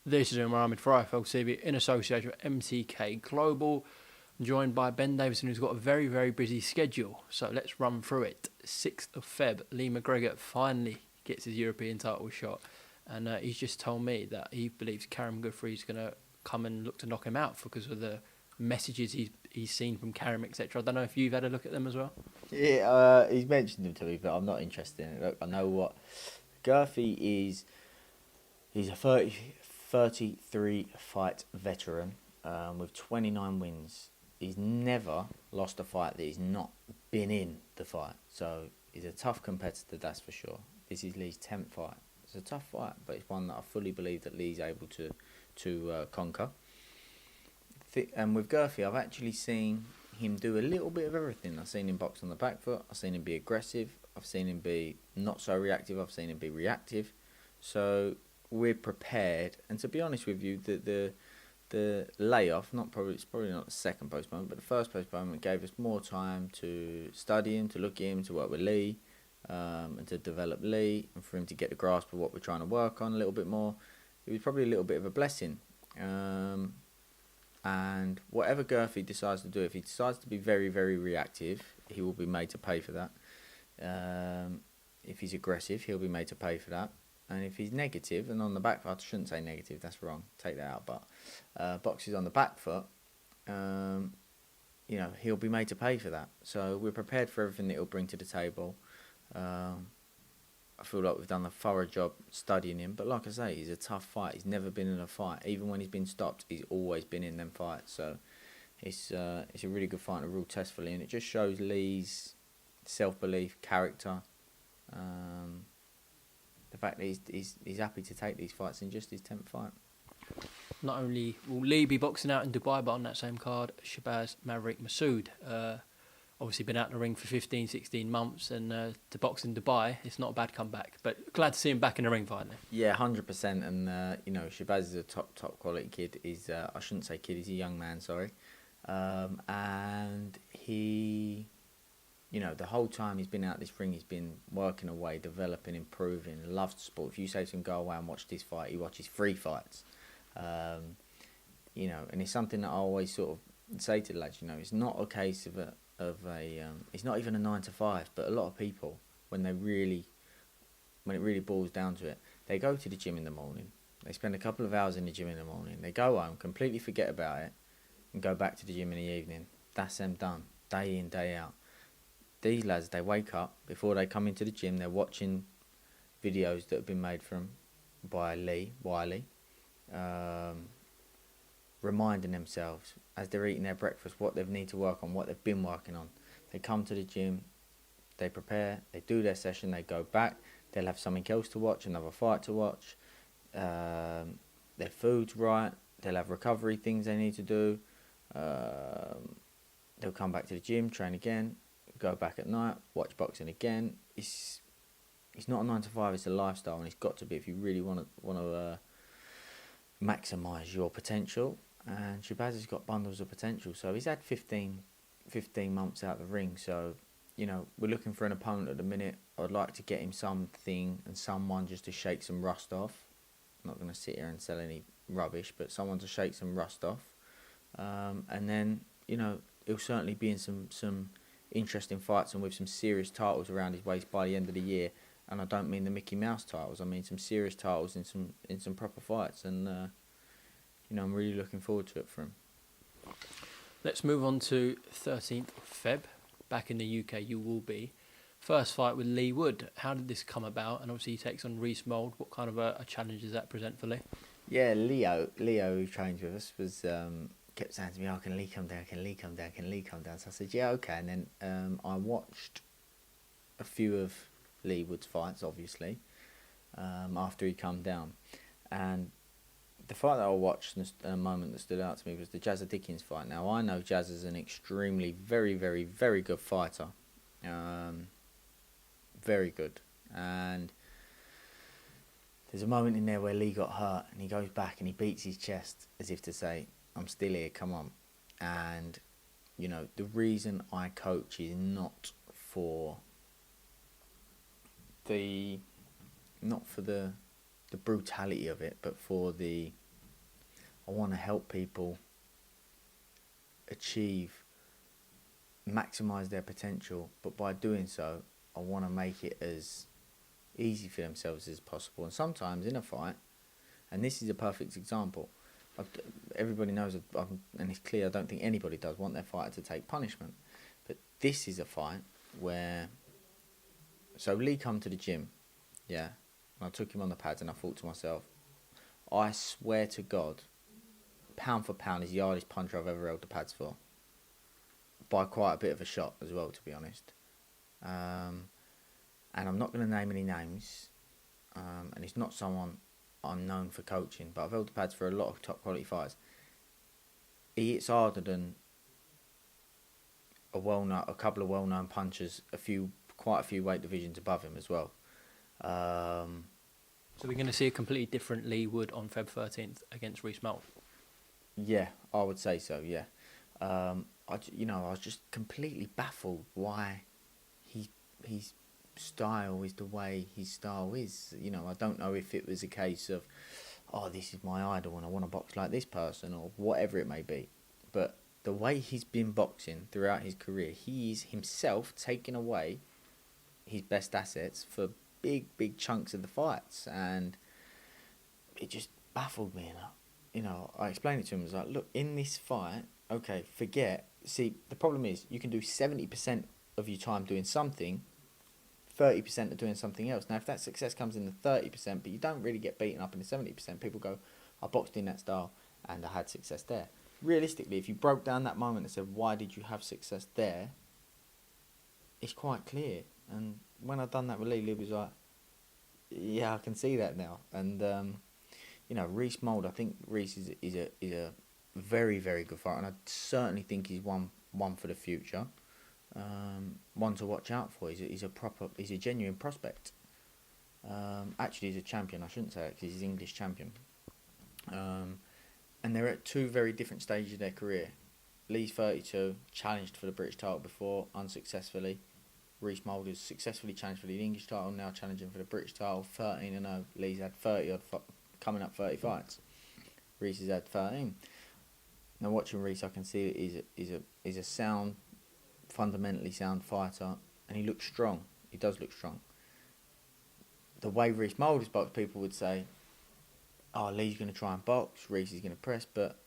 This is UMAR for IFL in association with MTK Global, joined by Ben Davison, who's got a very, very busy schedule. So let's run through it. 6th of Feb, Lee McGregor finally gets his European title shot. And he's just told me that he believes Karim Guthrie's going to come and look to knock him out because of the messages he's seen from Karim, etc. I don't know if you've had a look at them as well. Yeah, he's mentioned them to me, but I'm not interested in it. Look, I know what Guthrie is. He's a 33 fight veteran with 29 wins. He's never lost a fight that he's not been in the fight. So he's a tough competitor, that's for sure. This is Lee's 10th fight. It's a tough fight, but it's one that I fully believe that Lee's able to conquer. And with Guthrie, I've actually seen him do a little bit of everything. I've seen him box on the back foot. I've seen him be aggressive. I've seen him be not so reactive. I've seen him be reactive. So we're prepared. And to be honest with you, the layoff, it's probably not the second postponement, but the first postponement gave us more time to study him, to look at him, to work with Lee, and to develop Lee, and for him to get the grasp of what we're trying to work on a little bit more. It was probably a little bit of a blessing. And whatever Guthrie decides to do, if he decides to be very, very reactive, he will be made to pay for that. If he's aggressive, he'll be made to pay for that. And if he's negative, and on the back foot, I shouldn't say negative, that's wrong, take that out, but boxes on the back foot, he'll be made to pay for that. So we're prepared for everything that he'll bring to the table. I feel like we've done a thorough job studying him, but like I say, he's a tough fight. He's never been in a fight. Even when he's been stopped, he's always been in them fights. So it's a really good fight and a real test for Lee, and it just shows Lee's self-belief, character, the fact that he's happy to take these fights in just his 10th fight. Not only will Lee be boxing out in Dubai, but on that same card, Shabazz Masood. Obviously been out in the ring for 15, 16 months, and to box in Dubai, it's not a bad comeback. But glad to see him back in the ring finally. Yeah, 100%. And, Shabazz is a top quality kid. He's, I shouldn't say kid, he's a young man, sorry. And he, the whole time he's been out this ring, he's been working away, developing, improving, loves the sport. If you say to him, go away and watch this fight, he watches 3 fights. And it's something that I always sort of say to the lads, it's not a case of it's not even a 9 to 5, but a lot of people, when it really boils down to it, they go to the gym in the morning, they spend a couple of hours in the gym in the morning, they go home, completely forget about it, and go back to the gym in the evening. That's them done, day in, day out. These lads, they wake up, before they come into the gym, they're watching videos that have been made by Lee Wiley, reminding themselves as they're eating their breakfast what they need to work on, what they've been working on. They come to the gym, they prepare, they do their session, they go back, they'll have something else to watch, another fight to watch, their food's right, they'll have recovery things they need to do, they'll come back to the gym, train again, go back at night, watch boxing again. It's not a 9 to 5, it's a lifestyle, and it's got to be if you really want to maximise your potential. And Shabazz has got bundles of potential, so he's had 15 months out of the ring. So we're looking for an opponent at the minute. I'd like to get him something and someone just to shake some rust off. I'm not going to sit here and sell any rubbish, but someone to shake some rust off. And then he'll certainly be in some interesting fights and with some serious titles around his waist by the end of the year. And I don't mean the Mickey Mouse titles. I mean some serious titles in some proper fights. And I'm really looking forward to it for him. Let's move on to 13th of Feb. Back in the UK, you will be. First fight with Lee Wood. How did this come about? And obviously he takes on Rhys Mould. What kind of a challenge does that present for Lee? Yeah, Leo, who trains with us, was kept saying to me, can Lee come down, can Lee come down, can Lee come down? So I said, yeah, okay. And then I watched a few of Lee Wood's fights, obviously, after he come down. And the fight that I watched in a moment that stood out to me was the Jazza Dickens fight. Now, I know Jazz is an extremely, very, very, very good fighter. Very good. And there's a moment in there where Lee got hurt and he goes back and he beats his chest as if to say, I'm still here, come on. And, the reason I coach is not for the brutality of it, but for the I want to help people maximise their potential, but by doing so, I want to make it as easy for themselves as possible. And sometimes in a fight, and this is a perfect example, everybody knows, and it's clear, I don't think anybody does want their fighter to take punishment. But this is a fight where... So Lee come to the gym, yeah, and I took him on the pads and I thought to myself, I swear to God, pound for pound, he's the hardest puncher I've ever held the pads for. By quite a bit of a shot as well, to be honest. And I'm not going to name any names, and it's not someone I'm known for coaching, but I've held the pads for a lot of top quality fighters. He hits harder than a couple of well-known punchers, quite a few weight divisions above him as well. So we're going to see a completely different Lee Wood on Feb 13th against Rhys Mould. Yeah, I would say so. Yeah, I was just completely baffled why his style is the way his style is. I don't know if it was a case of, this is my idol and I want to box like this person or whatever it may be. But the way he's been boxing throughout his career, he's himself taken away his best assets for big chunks of the fights, and it just baffled me. And I explained it to him. I was like, look, in this fight, okay, see, the problem is you can do 70% of your time doing something, 30% of doing something else. Now, if that success comes in the 30%, but you don't really get beaten up in the 70%, people go, I boxed in that style and I had success there. Realistically, if you broke down that moment and said, why did you have success there? It's quite clear. And when I've done that with Lee was like, yeah, I can see that now. And, Rhys Mould, I think Rhys is a very, very good fighter. And I certainly think he's one for the future. One to watch out for. He's a genuine prospect. Actually, he's a champion. I shouldn't say it because he's English champion. And they're at two very different stages of their career. Lee's 32, challenged for the British title before, unsuccessfully. Rhys Mould has successfully challenged for the English title, now challenging for the British title. 13-0. Lee's had coming up 30 fights. Rhys has had 13. Now watching Rhys, I can see that he's a sound, fundamentally sound fighter, and he looks strong. He does look strong. The way Rhys Mould is boxed, people would say, Lee's going to try and box, Rhys is going to press, but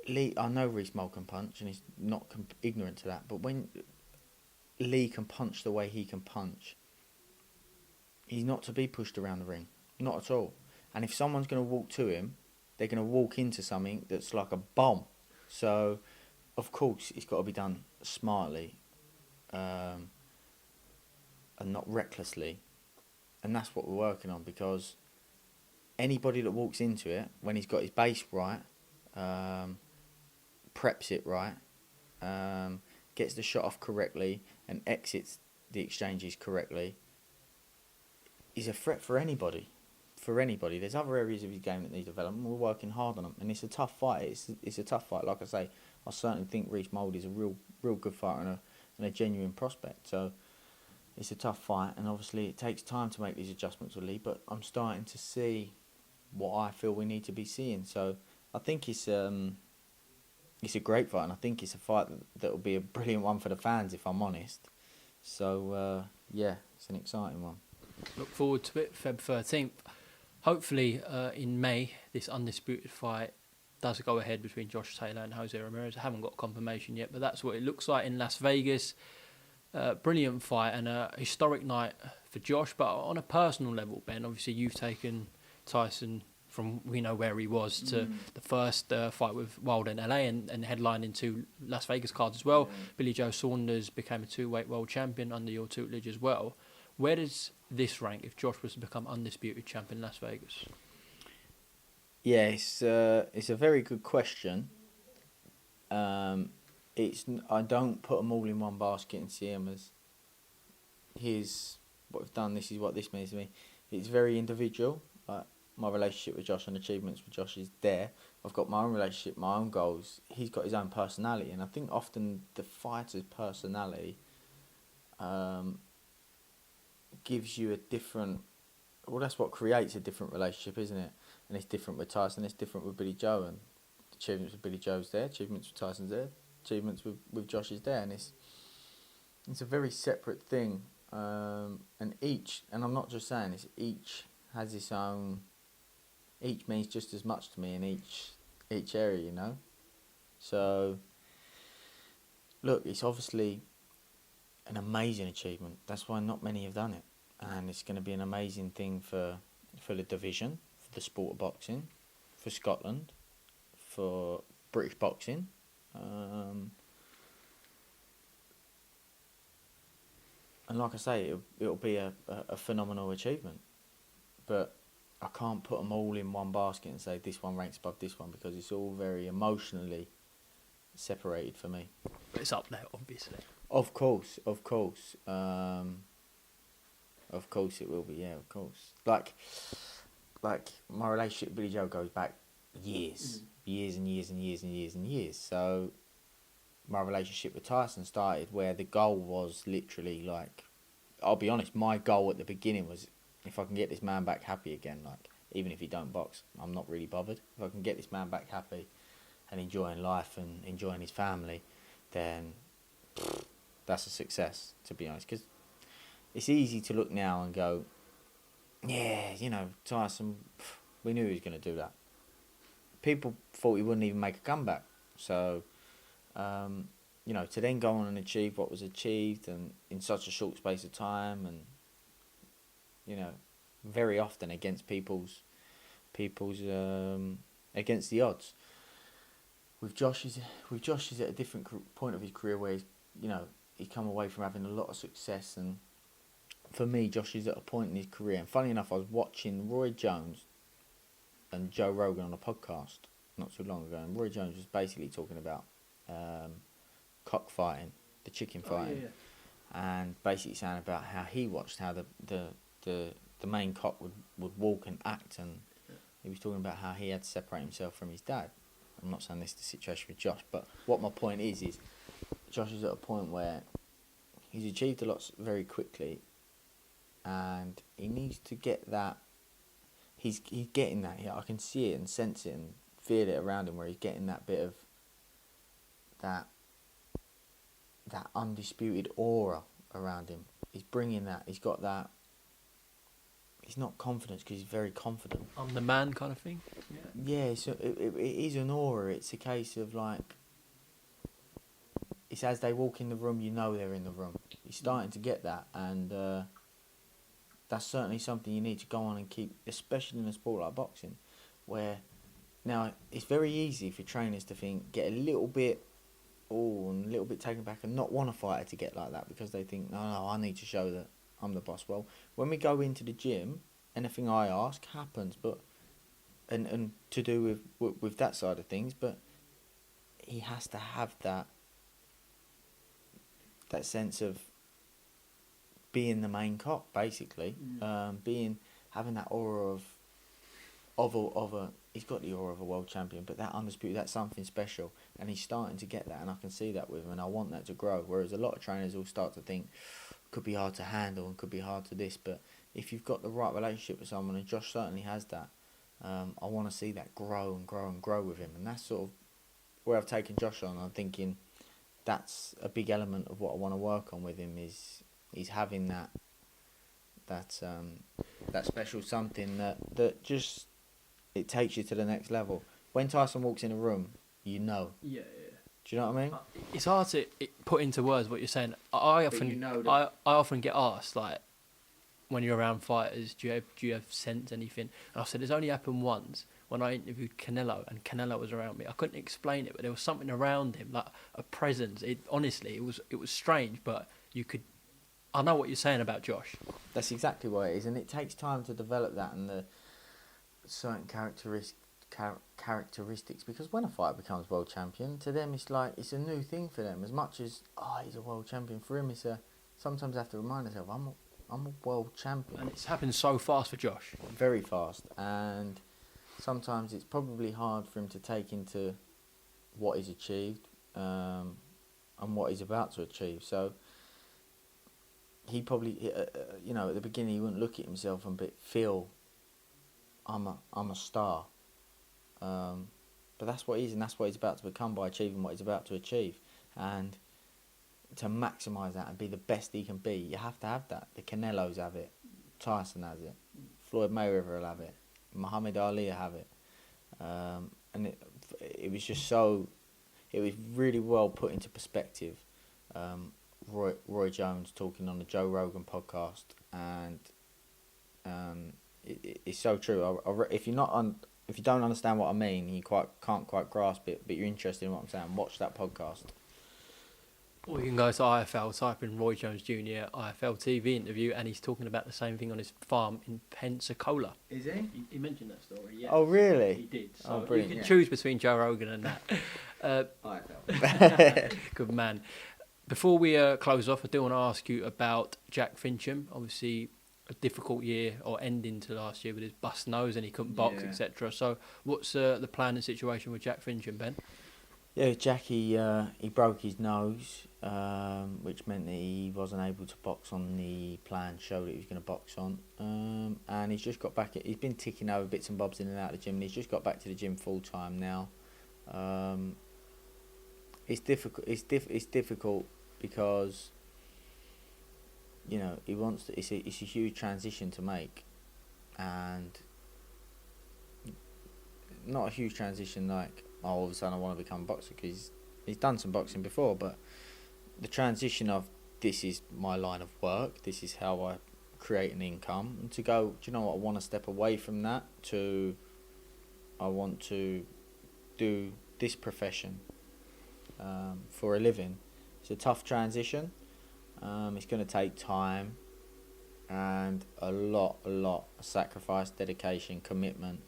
I know Rhys Mould can punch, and he's not ignorant to that, but when Lee can punch the way he can punch, he's not to be pushed around the ring. Not at all. And if someone's going to walk to him, they're going to walk into something that's like a bomb. So, of course, it's got to be done smartly and not recklessly. And that's what we're working on, because anybody that walks into it, when he's got his base right, preps it right, gets the shot off correctly and exits the exchanges correctly, is a threat for anybody. There's other areas of his game that need development. We're working hard on them, and it's a tough fight. It's a tough fight. Like I say, I certainly think Rhys Mould is a real good fighter and a genuine prospect. So it's a tough fight, and obviously it takes time to make these adjustments with Lee. But I'm starting to see what I feel we need to be seeing. So I think it's a great fight, and I think it's a fight that will be a brilliant one for the fans, if I'm honest. So it's an exciting one. Look forward to it, Feb 13th. Hopefully, in May, this undisputed fight does go ahead between Josh Taylor and Jose Ramirez. I haven't got confirmation yet, but that's what it looks like in Las Vegas. Brilliant fight and a historic night for Josh. But on a personal level, Ben, obviously you've taken Tyson from we know where he was to the first fight with Wilder in LA and headlining two Las Vegas cards as well. Yeah. Billy Joe Saunders became a two-weight world champion under your tutelage as well. Where does this rank if Josh was to become undisputed champion in Las Vegas? Yeah, it's a very good question. I don't put them all in one basket and see them as here's what we've done, this is what this means to me. It's very individual. Like my relationship with Josh and achievements with Josh is there. I've got my own relationship, my own goals. He's got his own personality, and I think often the fighter's personality gives you a different... Well, that's what creates a different relationship, isn't it? and it's different with Tyson, it's different with Billy Joe, and achievements with Billy Joe's there, achievements with Tyson's there, achievements with Josh is there, and it's a very separate thing, and I'm not just saying this, each has its own, each means just as much to me in each area, you know. So, look, it's obviously an amazing achievement. That's why not many have done it, and it's going to be an amazing thing for the division, for the sport of boxing, for Scotland, for British boxing. And like I say, it'll be a phenomenal achievement, but I can't put them all in one basket and say this one ranks above this one, because it's all very emotionally separated for me. But it's up there, obviously. Of course. Of course it will be, yeah, of course. Like my relationship with Billy Joe goes back years and years. So my relationship with Tyson started where the goal was literally like, I'll be honest, my goal at the beginning was, if I can get this man back happy again, like, even if he don't box, I'm not really bothered. If I can get this man back happy and enjoying life and enjoying his family, then that's a success, to be honest. Because it's easy to look now and go, yeah, you know, Tyson, we knew he was going to do that. People thought he wouldn't even make a comeback. So, you know, to then go on and achieve what was achieved and in such a short space of time, and, you know, very often against people's against the odds. With Josh is at a different point of his career where he's come away from having a lot of success, and for me, Josh is at a point in his career. And funny enough, I was watching Roy Jones and Joe Rogan on a podcast not too long ago, and Roy Jones was basically talking about cockfighting, the chicken fighting, and basically saying about how he watched how the main cock would walk and act, and he was talking about how he had to separate himself from his dad. I'm not saying this is the situation with Josh, but what my point is Josh is at a point where he's achieved a lot very quickly, and he needs to get that. He's getting that. Yeah, I can see it and sense it and feel it around him, where he's getting that bit of that undisputed aura around him. He's bringing that. He's got that. He's not confidence, because he's very confident. I'm the man kind of thing. Yeah, so it is an aura. It's a case of like, it's as they walk in the room, you know they're in the room. He's starting to get that, and that's certainly something you need to go on and keep, especially in a sport like boxing, where now it's very easy for trainers to get a little bit taken back and not want a fighter to get like that, because they think, no, I need to show that I'm the boss. Well, when we go into the gym, anything I ask happens, but and to do with that side of things, but he has to have that sense of being the main cock, basically, having that aura of a he's got the aura of a world champion, but that undisputed, that's something special, and he's starting to get that, and I can see that with him, and I want that to grow. Whereas a lot of trainers will start to think, could be hard to handle and could be hard to this, but if you've got the right relationship with someone, and Josh certainly has that, I want to see that grow and grow and grow with him, and that's sort of where I've taken Josh on. I'm thinking that's a big element of what I want to work on with him, is he's having that special something that just, it takes you to the next level. When Tyson walks in a room, you know. Yeah. Do you know what I mean? It's hard to put into words what you're saying. I often get asked, like, when you're around fighters, do you have sense anything? And I said it's only happened once when I interviewed Canelo, and Canelo was around me. I couldn't explain it, but there was something around him, like a presence. Honestly, it was strange, but you could. I know what you're saying about Josh. That's exactly what it is, and it takes time to develop that and the certain characteristics, because when a fighter becomes world champion, to them it's like it's a new thing for them. As much as he's a world champion, for him it's sometimes I have to remind myself I'm a world champion. And it's happened so fast for Josh. Very fast, and sometimes it's probably hard for him to take into what he's achieved and what he's about to achieve. So he probably, at the beginning he wouldn't look at himself and feel I'm a star. But that's what he is, and that's what he's about to become by achieving what he's about to achieve. And to maximise that and be the best he can be, you have to have that. The Canelos have it. Tyson has it. Floyd Mayweather will have it. Muhammad Ali will have it. And it was just so... It was really well put into perspective. Roy Jones talking on the Joe Rogan podcast, and it's so true. If you don't understand what I mean, you can't quite grasp it, but you're interested in what I'm saying, watch that podcast. Or you can go to IFL, type in Roy Jones Jr. IFL TV interview, and he's talking about the same thing on his farm in Pensacola. Is he? He mentioned that story, yeah. Oh, really? He did. So Oh, brilliant. you can choose between Joe Rogan and that. IFL. Good man. Before we close off, I do want to ask you about Jack Fincham. Obviously, a difficult year, or ending to last year with his bust nose and he couldn't box, etc. So what's the plan and situation with Jack Fincham, Ben? Yeah, Jackie, he broke his nose, which meant that he wasn't able to box on the planned show that he was going to box on. And he's just got back. He's been ticking over bits and bobs in and out of the gym, and he's just got back to the gym full time now. It's difficult. It's difficult because, you know, he wants to. It's a huge transition to make, and not a huge transition like, oh, all of a sudden I want to become a boxer, because he's done some boxing before, but the transition of, this is my line of work, this is how I create an income, and to go, do you know what, I want to step away from that to, I want to do this profession for a living. It's a tough transition. It's going to take time and a lot of sacrifice, dedication, commitment,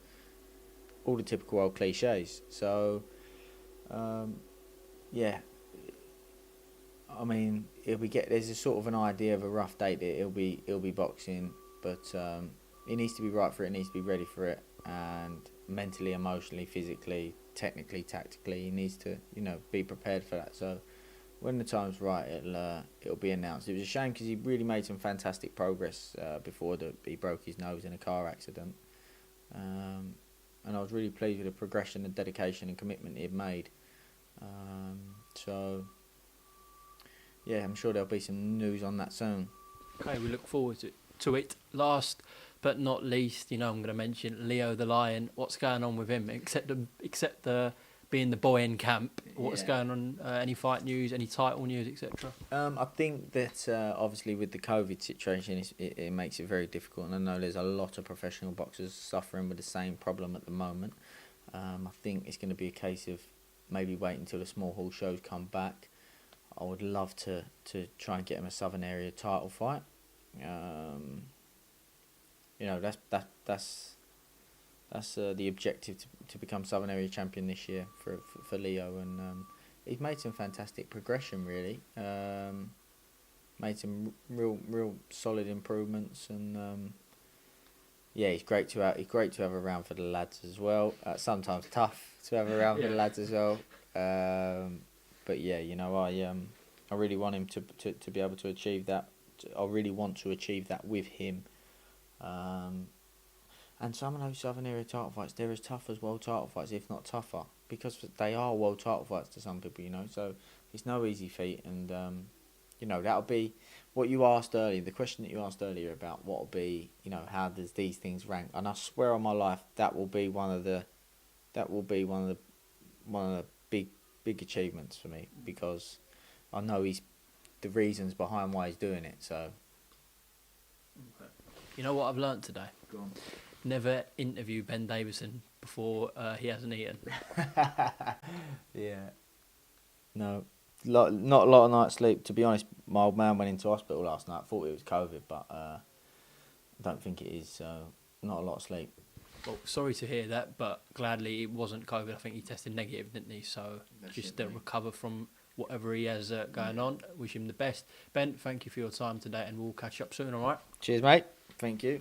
all the typical old cliches. So, yeah. I mean, there's a sort of an idea of a rough date that he'll be boxing, but he needs to be right for it. He needs to be ready for it, and mentally, emotionally, physically, technically, tactically, he needs to, you know, be prepared for that. So, when the time's right, it'll be announced. It was a shame because he really made some fantastic progress before he broke his nose in a car accident. And I was really pleased with the progression, the dedication and commitment he'd made. So, yeah, I'm sure there'll be some news on that soon. Okay, we look forward to it. Last but not least, you know, I'm going to mention Leo the Lion. What's going on with him? Except being the boy in camp. What's going on? Any fight news? Any title news, etc.? I think that obviously with the COVID situation, it makes it very difficult. And I know there's a lot of professional boxers suffering with the same problem at the moment. I think it's going to be a case of maybe waiting until the small hall shows come back. I would love to try and get him a Southern Area title fight. You know, that's the objective, to become Southern Area champion this year for Leo, and he's made some fantastic progression, really. Made some real solid improvements, and yeah, he's great to have around for the lads as well. Sometimes tough to have around for the lads as well. But yeah, you know, I really want him to be able to achieve that. I really want to achieve that with him. And some of those Southern Area title fights, they're as tough as world title fights, if not tougher, because they are world title fights to some people, you know. So it's no easy feat, and you know, that'll be what you asked earlier. The question that you asked earlier about what will be, you know, how does these things rank? And I swear on my life, that will be one of the big achievements for me, because I know the reasons behind why he's doing it. So, you know what I've learnt today? Go on. Never interview Ben Davison before he hasn't eaten. Yeah. No, not a lot of night's sleep. To be honest, my old man went into hospital last night. I thought it was COVID, but I don't think it is. So not a lot of sleep. Well, sorry to hear that, but gladly it wasn't COVID. I think he tested negative, didn't he? So just to recover from whatever he has going on. Wish him the best. Ben, thank you for your time today, and we'll catch up soon, all right? Cheers, mate. Thank you.